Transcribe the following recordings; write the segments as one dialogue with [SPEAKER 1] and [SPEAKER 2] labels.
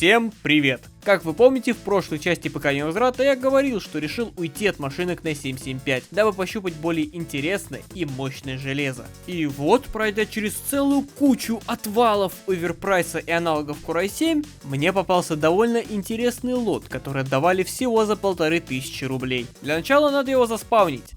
[SPEAKER 1] Всем привет! Как вы помните, в прошлой части ПК Невозврата я говорил, что решил уйти от машинок на 775, дабы пощупать более интересное и мощное железо. И вот, пройдя через целую кучу отвалов, оверпрайса и аналогов Core i7, мне попался довольно интересный лот, который отдавали всего за 1500 рублей. Для начала надо его заспавнить.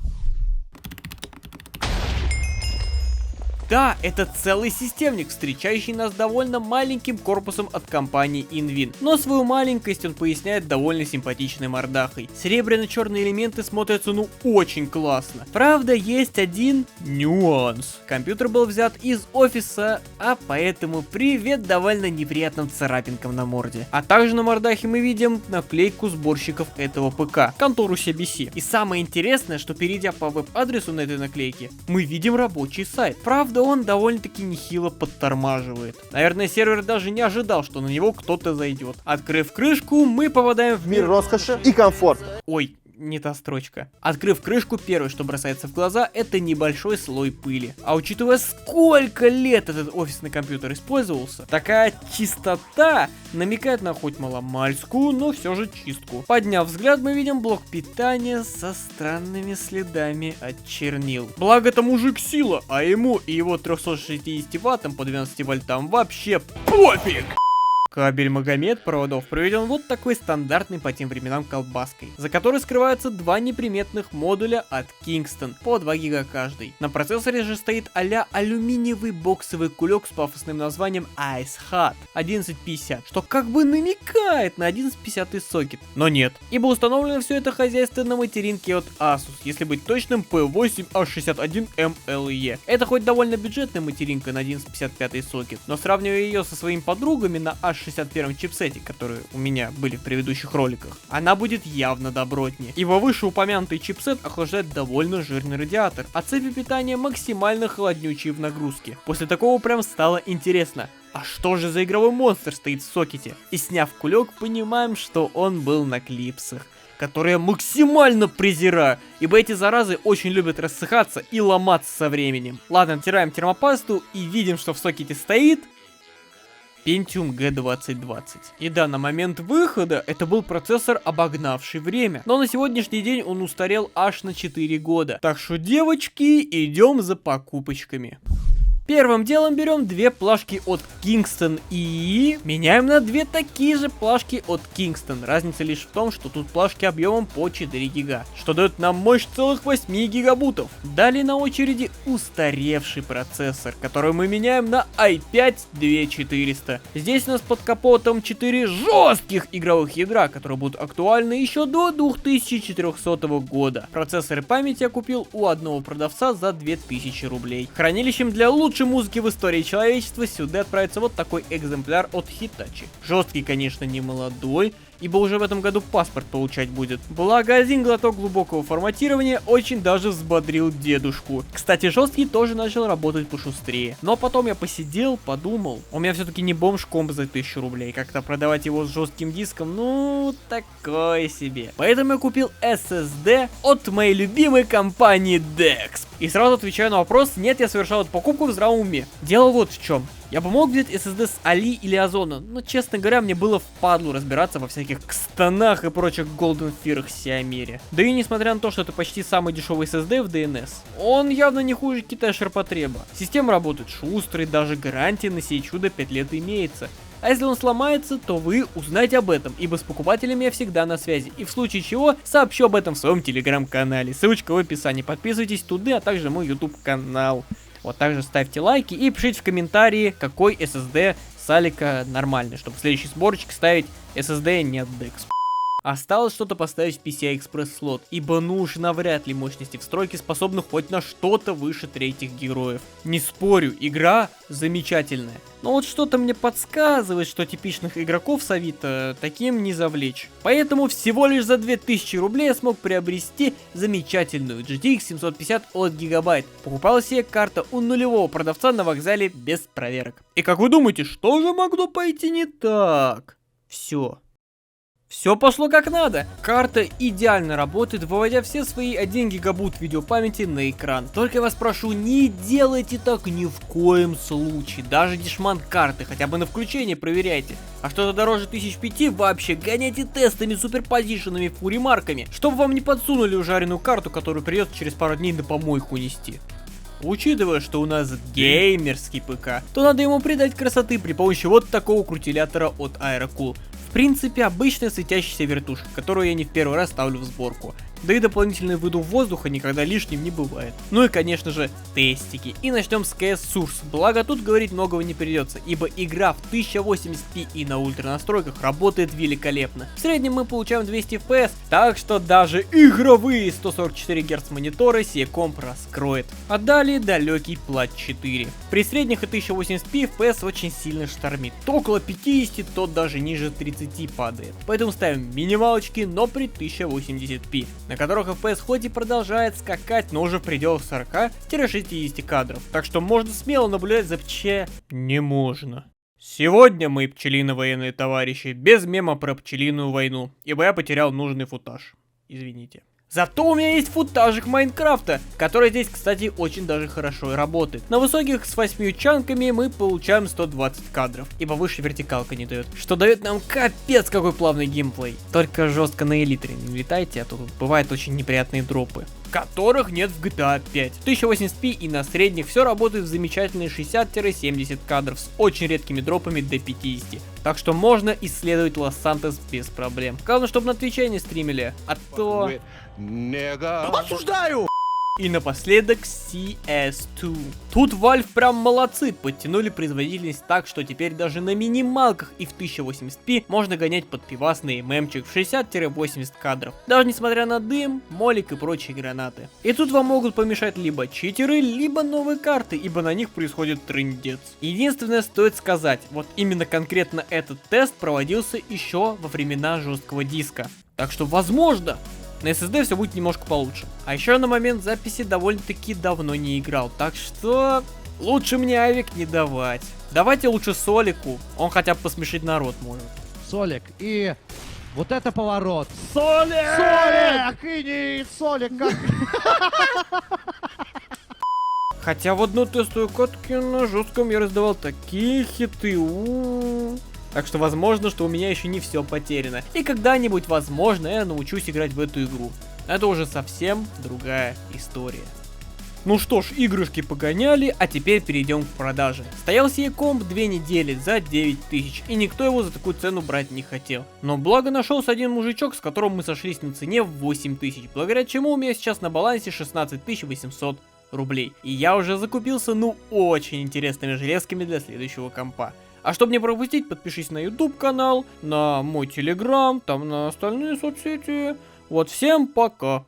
[SPEAKER 1] Да, это целый системник, встречающий нас довольно маленьким корпусом от компании Invin. Но свою маленькость он поясняет довольно симпатичной мордахой. Серебряно-черные элементы смотрятся очень классно. Правда, есть один нюанс. Компьютер был взят из офиса, а поэтому привет довольно неприятным царапинкам на морде. А также на мордахе мы видим наклейку сборщиков этого ПК, контору CBC. И самое интересное, что перейдя по веб-адресу на этой наклейке, мы видим рабочий сайт. Правда, он довольно-таки нехило подтормаживает. Наверное, сервер даже не ожидал, что на него кто-то зайдет. Открыв крышку, мы попадаем в мир
[SPEAKER 2] роскоши и комфорта.
[SPEAKER 1] Ой, не та строчка. Открыв крышку, первое, что бросается в глаза, это небольшой слой пыли. А учитывая, сколько лет этот офисный компьютер использовался, такая чистота намекает на хоть маломальскую, но все же чистку. Подняв взгляд, мы видим блок питания со странными следами от чернил. Благо это мужик сила, а ему и его 360 ваттам по 12 вольтам вообще пофиг! Кабель Магомед проводов проведен вот такой стандартной по тем временам колбаской, за которой скрываются два неприметных модуля от Kingston, по 2 гига каждый. На процессоре же стоит а-ля алюминиевый боксовый кулек с пафосным названием Ice Hot 1150, что как бы намекает на 1150 сокет, но нет, ибо установлено все это хозяйство на материнке от Asus, если быть точным P8A61MLE. Это хоть довольно бюджетная материнка на 1155 сокет, но сравнивая ее со своими подругами на A61 чипсете, которые у меня были в предыдущих роликах, она будет явно добротнее, ибо вышеупомянутый чипсет охлаждает довольно жирный радиатор, а цепи питания максимально холоднючие в нагрузке. После такого прям стало интересно, а что же за игровой монстр стоит в сокете? И сняв кулек, понимаем, что он был на клипсах, которые я максимально презираю, ибо эти заразы очень любят рассыхаться и ломаться со временем. Ладно, натираем термопасту и видим, что в сокете стоит Pentium G2020. И да, на момент выхода это был процессор, обогнавший время. Но на сегодняшний день он устарел аж на 4 года. Так что, девочки, идем за покупочками. Первым делом берем две плашки от Kingston и меняем на две такие же плашки от Kingston. Разница лишь в том, что тут плашки объемом по 4 гига, что дает нам мощь целых 8 гигабутов. Далее на очереди устаревший процессор, который мы меняем на i5-2400. Здесь у нас под капотом 4 жестких игровых ядра, которые будут актуальны еще до 2400 года. Процессор и память я купил у одного продавца за 2000 рублей. Хранилищем для лучшей музыки в истории человечества сюда отправится вот такой экземпляр от Hitachi. Жесткий, конечно, не молодой, ибо уже в этом году паспорт получать будет. Благо, один глоток глубокого форматирования очень даже взбодрил дедушку. Кстати, жесткий тоже начал работать пошустрее. Но потом я посидел, подумал, у меня все-таки не бомж-комп за 1000 рублей. Как-то продавать его с жестким диском, ну, такое себе. Поэтому я купил SSD от моей любимой компании DEXP. И сразу отвечаю на вопрос, нет, я совершал эту покупку в здравом уме. Дело вот в чем. Я бы мог взять SSD с Али или Озона, но, честно говоря, мне было впадлу разбираться во всяких кстанах и прочих Golden Fear'ах Xiaomi. Да и несмотря на то, что это почти самый дешевый SSD в DNS, он явно не хуже Китая ширпотреба. Система работает шустро, и даже гарантия на сей чудо 5 лет имеется. А если он сломается, то вы узнаете об этом, ибо с покупателями я всегда на связи. И в случае чего, сообщу об этом в своем телеграм-канале. Ссылочка в описании. Подписывайтесь туда, а также мой YouTube канал. Вот, также ставьте лайки и пишите в комментарии, какой SSD с Алика нормальный, чтобы в следующий сборочек ставить SSD не от DEXP. Осталось что-то поставить в PCI-Express слот, ибо уж навряд ли мощности встройки способны хоть на что-то выше третьих героев. Не спорю, игра замечательная. Но вот что-то мне подсказывает, что типичных игроков с Авито таким не завлечь. Поэтому всего лишь за 2000 рублей я смог приобрести замечательную GTX 750 от Gigabyte. Покупала себе карта у нулевого продавца на вокзале без проверок. И как вы думаете, что же могло пойти не так? Все. Все пошло как надо. Карта идеально работает, выводя все свои 1 гигабайт видеопамяти на экран. Только я вас прошу, не делайте так ни в коем случае. Даже дешман карты хотя бы на включение проверяйте. А что-то дороже 1005 вообще гоняйте тестами, суперпозишенами, фуримарками, чтобы вам не подсунули ужаренную карту, которую придется через пару дней на помойку нести. Учитывая, что у нас геймерский ПК, то надо ему придать красоты при помощи вот такого крутилятора от Aerocool. В принципе, обычная светящаяся вертушка, которую я не в первый раз ставлю в сборку. Да и дополнительный выдув воздуха никогда лишним не бывает. Ну и конечно же, тестики. И начнем с CS Source. Благо тут говорить многого не придется, ибо игра в 1080p и на ультра настройках работает великолепно. В среднем мы получаем 200 FPS, так что даже игровые 144 Гц мониторы сей комп раскроет. А далее далекий Plat 4. При средних и 1080p FPS очень сильно штормит. То около 50, то даже ниже 30 падает. Поэтому ставим минималочки, но при 1080p. На которых FPS хоть и продолжает скакать, но уже в пределах 40-60 кадров. Так что можно смело наблюдать за ПЧ не можно. Сегодня мы, пчелино-военные товарищи, без мема про пчелиную войну, ибо я потерял нужный футаж. Извините. Зато у меня есть футажик Майнкрафта, который здесь, кстати, очень даже хорошо и работает. На высоких с 8 чанками мы получаем 120 кадров, ибо выше вертикалка не дает, что дает нам капец какой плавный геймплей. Только жестко на элитре не летайте, а то тут бывают очень неприятные дропы, которых нет в GTA 5. 1080p и на средних все работает в замечательные 60-70 кадров с очень редкими дропами до 50. Так что можно исследовать Лос-Сантос без проблем. Главное, чтобы на Твиче не стримили, а то...
[SPEAKER 2] Осуждаю!
[SPEAKER 1] И напоследок CS2. Тут Valve прям молодцы, подтянули производительность так, что теперь даже на минималках и в 1080p можно гонять под пивасный мемчик в 60-80 кадров. Даже несмотря на дым, молик и прочие гранаты. И тут вам могут помешать либо читеры, либо новые карты, ибо на них происходит трындец. Единственное стоит сказать, вот именно конкретно этот тест проводился еще во времена жесткого диска. Так что возможно... На SSD все будет немножко получше. А еще на момент записи довольно-таки давно не играл, так что лучше мне авик не давать. Давайте лучше Солику, он хотя бы посмешить народ может.
[SPEAKER 2] Солик, и вот это поворот.
[SPEAKER 1] Солик!
[SPEAKER 2] Солик! И не Солик, как...
[SPEAKER 1] Хотя в одну тестовую катку на жестком я раздавал такие хиты. Так что возможно, что у меня еще не все потеряно. И когда-нибудь, возможно, я научусь играть в эту игру. Это уже совсем другая история. Ну что ж, игрушки погоняли, а теперь перейдем к продаже. Стоял сей комп 2 недели за 9000, и никто его за такую цену брать не хотел. Но благо нашелся один мужичок, с которым мы сошлись на цене в 8000, благодаря чему у меня сейчас на балансе 16 800 рублей. И я уже закупился, ну, очень интересными железками для следующего компа. А чтобы не пропустить, подпишись на YouTube канал, на мой Telegram, там на остальные соцсети. Вот, всем пока!